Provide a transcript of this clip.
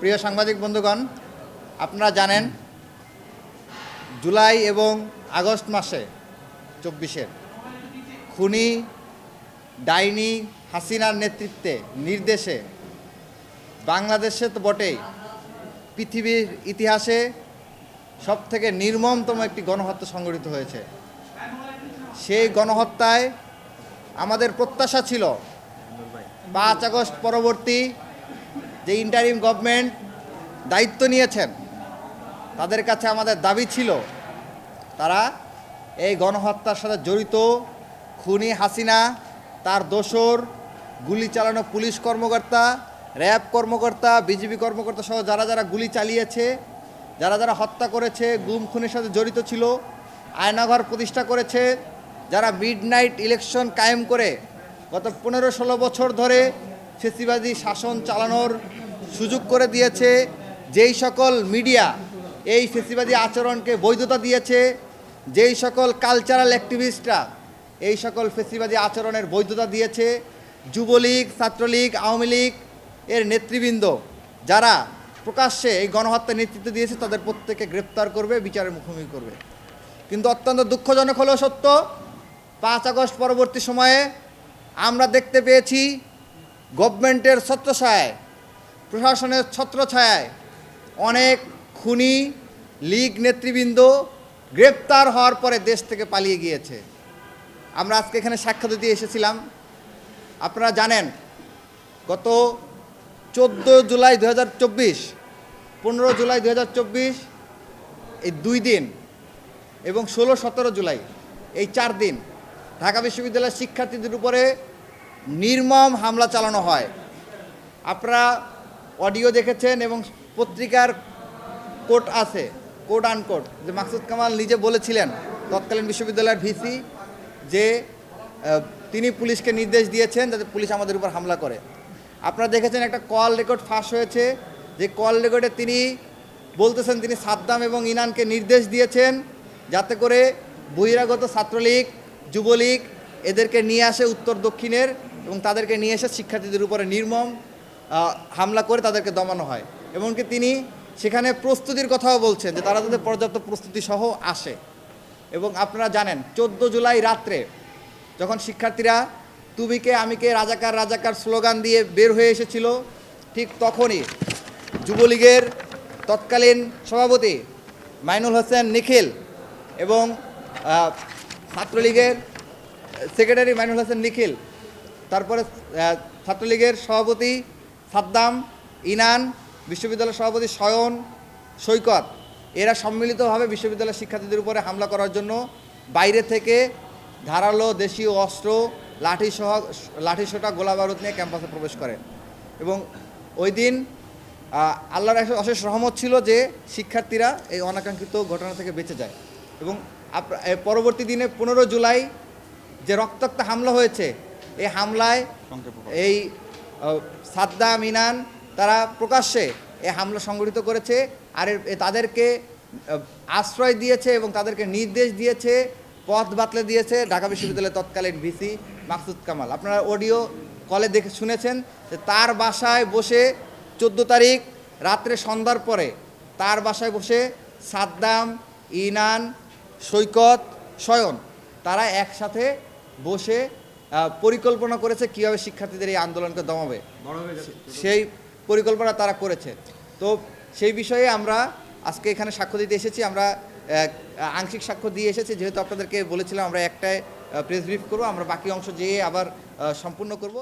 প্রিয় সাংবাদিক বন্ধুগণ, আপনারা জানেন জুলাই এবং আগস্ট মাসে 24-এর খুনি ডাইনি হাসিনার নেতৃত্বে নির্দেশে বাংলাদেশে তো বটেই, পৃথিবীর ইতিহাসে সবথেকে নির্মমতম একটি গণহত্যা সংঘটিত হয়েছে। সেই গণহত্যায় আমাদের প্রত্যাশা ছিল 5 আগস্ট পরবর্তী যে ইন্টারিম গভর্নমেন্ট দায়িত্ব নিয়েছেন তাদের কাছে আমাদের দাবি ছিল তারা এই গণহত্যার সাথে জড়িত খুনি হাসিনা, তার দোসর, গুলি চালানো পুলিশ কর্মকর্তা, র্যাব কর্মকর্তা, বিজিবি কর্মকর্তা সহ যারা যারা গুলি চালিয়েছে, যারা যারা হত্যা করেছে, গুম খুনের সাথে জড়িত ছিল, আয়নাঘর প্রতিষ্ঠা করেছে, যারা মিডনাইট ইলেকশন কায়েম করে গত 15-16 বছর ধরে ফ্যাসিবাদী শাসন চালানোর সুযোগ করে দিয়েছে, যেই সকল মিডিয়া এই ফ্যাসিবাদী আচরণকে বৈধতা দিয়েছে, যেই সকল কালচারাল অ্যাক্টিভিস্টরা এই সকল ফ্যাসিবাদী আচরণের বৈধতা দিয়েছে, যুবলীগ, ছাত্রলীগ, আওয়ামী লীগ এর নেতৃবৃন্দ যারা প্রকাশ্যে এই গণহত্যা নেতৃত্ব দিয়েছে তাদের প্রত্যেককে গ্রেপ্তার করবে, বিচারের মুখোমুখি করবে। কিন্তু অত্যন্ত দুঃখজনক হলেও সত্য, 5 আগস্ট পরবর্তী সময়ে আমরা দেখতে পেয়েছি গভর্নমেন্টের ছত্রছায়ায়, প্রশাসনের ছত্রছায়ায় অনেক খুনি লীগ নেতৃবৃন্দ গ্রেপ্তার হওয়ার পরে দেশ থেকে পালিয়ে গিয়েছে। আমরা আজকে এখানে সাক্ষ্য দিতে এসেছিলাম। আপনারা জানেন গত 14 জুলাই 2024, 15 জুলাই 2024 এই 2 দিন এবং 16-17 জুলাই এই 4 দিন ঢাকা বিশ্ববিদ্যালয়ের শিক্ষার্থীদের উপরে নির্মম হামলা চালানো হয়। আপনারা অডিও দেখেছেন এবং পত্রিকার কোট আছে, কোট আনকোট, যে মাকসুদ কামাল নিজে বলেছিলেন তৎকালীন বিশ্ববিদ্যালয়ের ভিসি যে তিনি পুলিশকে নির্দেশ দিয়েছেন যাতে পুলিশ আমাদের উপর হামলা করে। আপনারা দেখেছেন একটা কল রেকর্ড ফাঁস হয়েছে, যে কল রেকর্ডে তিনি বলতেছেন তিনি সাদ্দাম এবং ইনানকে নির্দেশ দিয়েছেন যাতে করে বহিরাগত ছাত্রলীগ, যুবলীগ এদেরকে নিয়ে আসে উত্তর দক্ষিণের এবং তাদেরকে নিয়ে এসে শিক্ষার্থীদের উপরে নির্মম হামলা করে তাদেরকে দমানো হয়। এমনকি তিনি সেখানে প্রস্তুতির কথাও বলছেন যে তারা তাদের পর্যাপ্ত প্রস্তুতি সহ আসে। এবং আপনারা জানেন 14 জুলাই রাত্রে যখন শিক্ষার্থীরা তুমিকে আমিকে রাজাকার রাজাকার স্লোগান দিয়ে বের হয়ে এসেছিল, ঠিক তখনই যুবলীগের তৎকালীন সভাপতি মাইনুল হোসেন নিখিল এবং ছাত্রলীগের সেক্রেটারি মাইনুল হোসেন নিখিল, তারপরে ছাত্রলীগের সভাপতি সাদ্দাম, ইনান, বিশ্ববিদ্যালয়ের সভাপতি সয়ন, সৈকত এরা সম্মিলিতভাবে বিশ্ববিদ্যালয়ের শিক্ষার্থীদের উপরে হামলা করার জন্য বাইরে থেকে ধারালো দেশীয় অস্ত্র, লাঠিসোঁটা, গোলা বারুদ নিয়ে ক্যাম্পাসে প্রবেশ করে। এবং ওই দিন আল্লাহর অশেষ রহমত ছিল যে শিক্ষার্থীরা এই অনাকাঙ্ক্ষিত ঘটনা থেকে বেঁচে যায়। এবং পরবর্তী দিনে 15 জুলাই যে রক্তাক্ত হামলা হয়েছে, এই হামলায় এই সাদ্দাম, ইনান তারা প্রকাশ্যে এই হামলা সংগঠিত করেছে আর তাদেরকে আশ্রয় দিয়েছে এবং তাদেরকে নির্দেশ দিয়েছে, পথ বাতলে দিয়েছে ঢাকা বিশ্ববিদ্যালয়ের তৎকালীন ভিসি মাকসুদ কামাল। আপনারা অডিও কলে দেখে শুনেছেন যে তার বাসায় বসে 14 তারিখ রাত্রে সন্ধ্যার পরে তার বাসায় বসে সাদ্দাম, ইনান, সৈকত, সয়ন তারা একসাথে বসে পরিকল্পনা করেছে কীভাবে শিক্ষার্থীদের এই আন্দোলনকে দমাবে, সেই পরিকল্পনা তারা করেছে। তো সেই বিষয়ে আমরা আজকে এখানে সাক্ষ্য দিতে এসেছি। আমরা আংশিক সাক্ষ্য দিয়ে এসেছি, যেহেতু আপনাদেরকে বলেছিলাম আমরা একটাই প্রেস ব্রিফ করবো, আমরা বাকি অংশ যেয়ে আবার সম্পূর্ণ করব।